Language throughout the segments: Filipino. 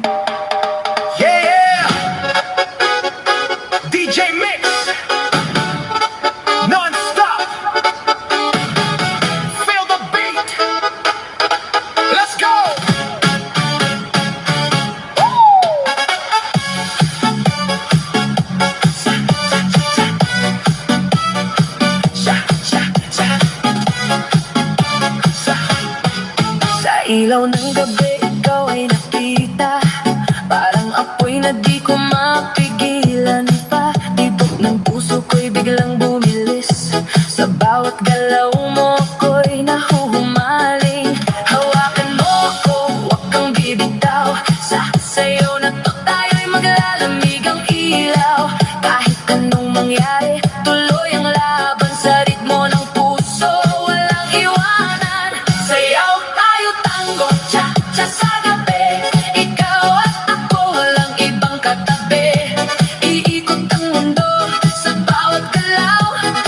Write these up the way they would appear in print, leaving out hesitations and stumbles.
Yeah, DJ Mix, non-stop. Feel the beat. Let's go. Sa ilaw ng gabi, ikaw ay nakita. Parang apoy na di ko mapigilan pa. Tibok ng puso ko'y biglang bumilis. Sa bawat galaw mo ko'y nahuhumaling. Hawakan mo ko, huwag kang bibitaw. Sa sayo na to tayo'y maglalamig ang ilaw. Kahit anong mangyari, tuloy ang laban sa ritmo ng puso. Walang iwanan. Sayaw tayo, tango, cha-cha sa gabi. Ikaw at ako, walang ibang katabi. Iikot ang mundo sa bawat galaw.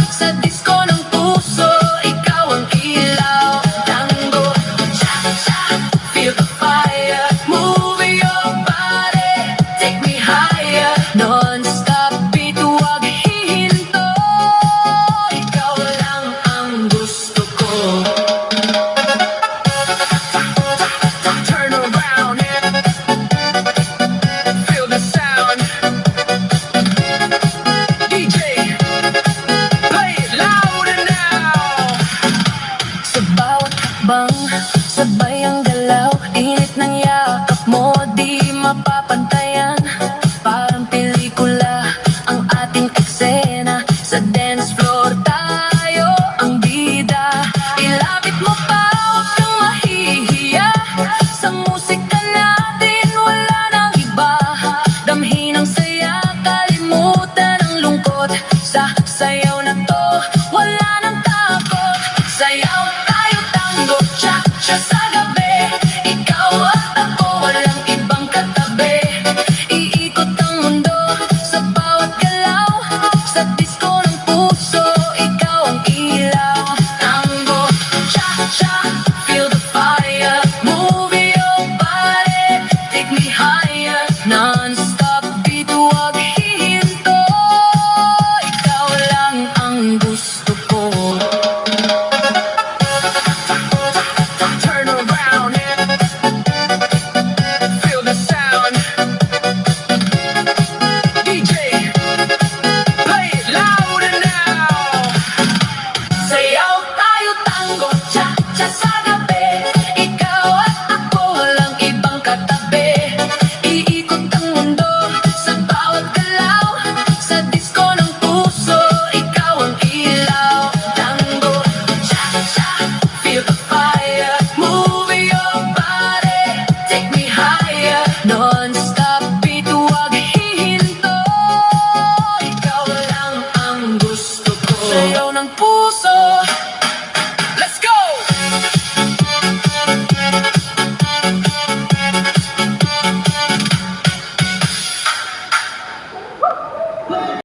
Sa disco ng puso, ikaw ang ilaw. Tango, cha-cha, feel the fire. Move your body, take me higher. Non-stop beat, huwag hihinto. Ikaw lang ang gusto ko. Turn around, feel the sound. DJ, play it louder now. Sa bawat hakbang, sabay ang galaw. Init ng yakap mo, di mapapantayan. Parang pelikula ang ating eksena. Sa dance floor tayo ang bida. Ilapit mo pa, huwag kang mahihiya. Sa musika natin wala nang iba. Damhin ang saya, kalimutan ang lungkot. Sa sayaw na to, wala nang takot. Sayaw tayo, tango, cha-cha sa